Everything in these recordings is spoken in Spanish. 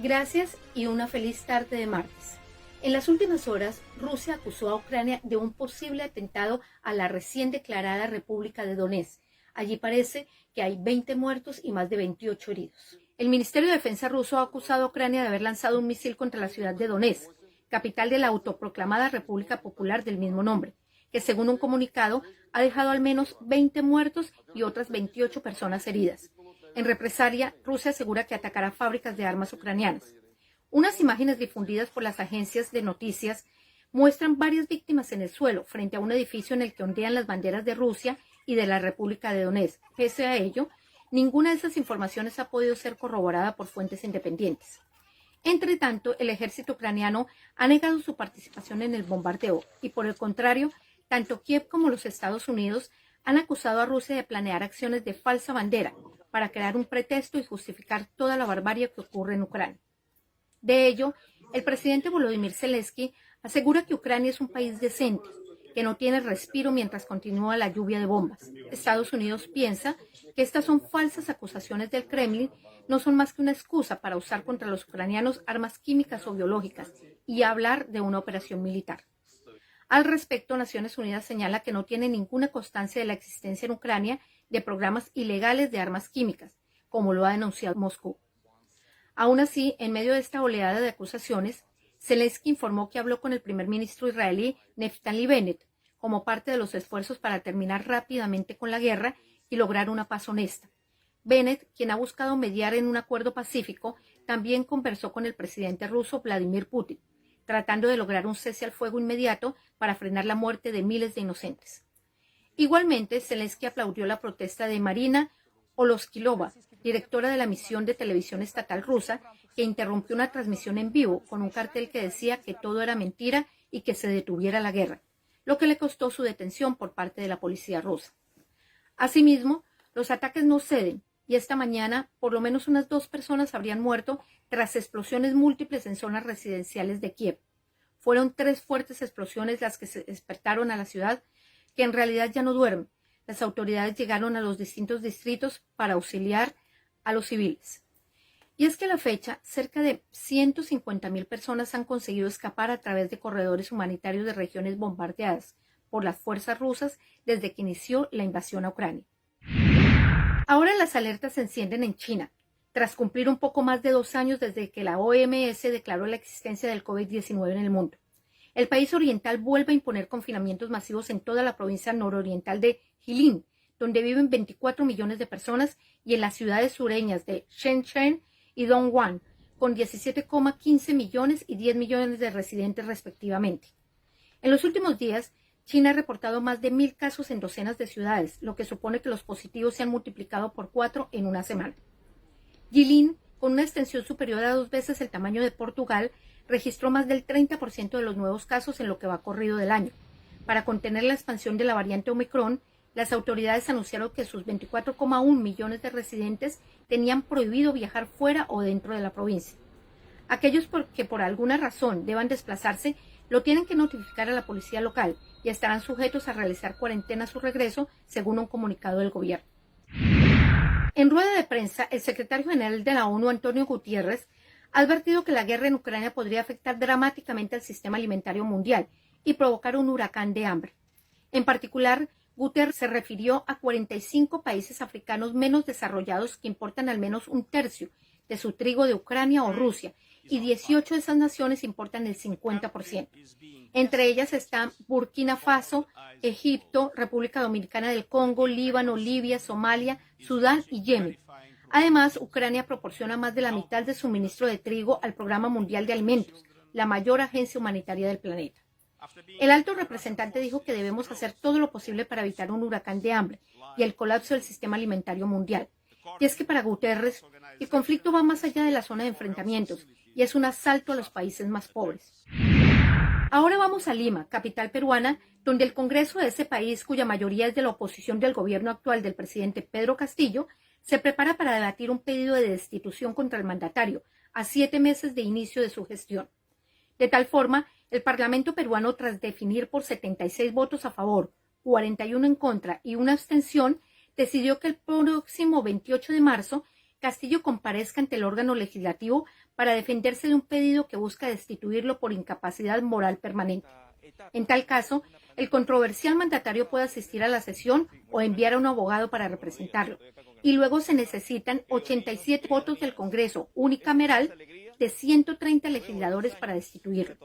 Gracias y una feliz tarde de martes. En las últimas horas, Rusia acusó a Ucrania de un posible atentado a la recién declarada República de Donetsk. Allí parece que hay 20 muertos y más de 28 heridos. El Ministerio de Defensa ruso ha acusado a Ucrania de haber lanzado un misil contra la ciudad de Donetsk, capital de la autoproclamada República Popular del mismo nombre, que según un comunicado ha dejado al menos 20 muertos y otras 28 personas heridas. En represalia, Rusia asegura que atacará fábricas de armas ucranianas. Unas imágenes difundidas por las agencias de noticias muestran varias víctimas en el suelo frente a un edificio en el que ondean las banderas de Rusia y de la República de Donetsk. Pese a ello, ninguna de esas informaciones ha podido ser corroborada por fuentes independientes. Entre tanto, el ejército ucraniano ha negado su participación en el bombardeo y, por el contrario, tanto Kiev como los Estados Unidos han acusado a Rusia de planear acciones de falsa bandera para crear un pretexto y justificar toda la barbarie que ocurre en Ucrania. De ello, el presidente Volodymyr Zelensky asegura que Ucrania es un país decente, que no tiene respiro mientras continúa la lluvia de bombas. Estados Unidos piensa que estas son falsas acusaciones del Kremlin, no son más que una excusa para usar contra los ucranianos armas químicas o biológicas y hablar de una operación militar. Al respecto, Naciones Unidas señala que no tiene ninguna constancia de la existencia en Ucrania de programas ilegales de armas químicas, como lo ha denunciado Moscú. Aún así, en medio de esta oleada de acusaciones, Zelensky informó que habló con el primer ministro israelí Naftali Bennett como parte de los esfuerzos para terminar rápidamente con la guerra y lograr una paz honesta. Bennett, quien ha buscado mediar en un acuerdo pacífico, también conversó con el presidente ruso Vladimir Putin, tratando de lograr un cese al fuego inmediato para frenar la muerte de miles de inocentes. Igualmente, Zelensky aplaudió la protesta de Marina Oloskilova, directora de la misión de televisión estatal rusa, que interrumpió una transmisión en vivo con un cartel que decía que todo era mentira y que se detuviera la guerra, lo que le costó su detención por parte de la policía rusa. Asimismo, los ataques no ceden y esta mañana por lo menos unas 2 personas habrían muerto tras explosiones múltiples en zonas residenciales de Kiev. Fueron 3 fuertes explosiones las que se despertaron a la ciudad, que en realidad ya no duerme. Las autoridades llegaron a los distintos distritos para auxiliar a los civiles. Y es que a la fecha, cerca de 150.000 personas han conseguido escapar a través de corredores humanitarios de regiones bombardeadas por las fuerzas rusas desde que inició la invasión a Ucrania. Ahora las alertas se encienden en China, tras cumplir un poco más de 2 años desde que la OMS declaró la existencia del COVID-19 en el mundo. El país oriental vuelve a imponer confinamientos masivos en toda la provincia nororiental de Jilin, donde viven 24 millones de personas, y en las ciudades sureñas de Shenzhen y Dongguan, con 17,15 millones y 10 millones de residentes respectivamente. En los últimos días, China ha reportado más de 1.000 casos en docenas de ciudades, lo que supone que los positivos se han multiplicado por 4 en una semana. Jilin, con una extensión superior a 2 veces el tamaño de Portugal, registró más del 30% de los nuevos casos en lo que va corrido del año. Para contener la expansión de la variante Omicron, las autoridades anunciaron que sus 24,1 millones de residentes tenían prohibido viajar fuera o dentro de la provincia. Aquellos que por alguna razón deban desplazarse lo tienen que notificar a la policía local y estarán sujetos a realizar cuarentena a su regreso, según un comunicado del gobierno. En rueda de prensa, el secretario general de la ONU, Antonio Guterres, ha advertido que la guerra en Ucrania podría afectar dramáticamente al sistema alimentario mundial y provocar un huracán de hambre. En particular, Guterres se refirió a 45 países africanos menos desarrollados que importan al menos 1/3 de su trigo de Ucrania o Rusia, y 18 de esas naciones importan el 50%. Entre ellas están Burkina Faso, Egipto, República Dominicana del Congo, Líbano, Libia, Somalia, Sudán y Yemen. Además, Ucrania proporciona más de la mitad de suministro de trigo al Programa Mundial de Alimentos, la mayor agencia humanitaria del planeta. El alto representante dijo que debemos hacer todo lo posible para evitar un huracán de hambre y el colapso del sistema alimentario mundial. Y es que para Guterres, el conflicto va más allá de la zona de enfrentamientos y es un asalto a los países más pobres. Ahora vamos a Lima, capital peruana, donde el Congreso de ese país, cuya mayoría es de la oposición del gobierno actual del presidente Pedro Castillo, se prepara para debatir un pedido de destitución contra el mandatario, a 7 meses de inicio de su gestión. De tal forma, el Parlamento peruano, tras definir por 76 votos a favor, 41 en contra y una abstención, decidió que el próximo 28 de marzo Castillo comparezca ante el órgano legislativo para defenderse de un pedido que busca destituirlo por incapacidad moral permanente. En tal caso, el controversial mandatario puede asistir a la sesión o enviar a un abogado para representarlo. Y luego se necesitan 87 votos del Congreso unicameral de 130 legisladores para destituirlo.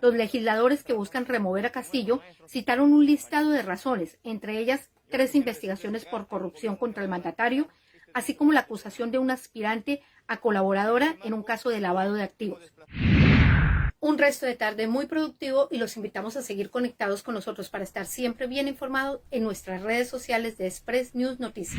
Los legisladores que buscan remover a Castillo citaron un listado de razones, entre ellas 3 investigaciones por corrupción contra el mandatario, así como la acusación de una aspirante a colaboradora en un caso de lavado de activos. Un resto de tarde muy productivo y los invitamos a seguir conectados con nosotros para estar siempre bien informados en nuestras redes sociales de Express News Noticias.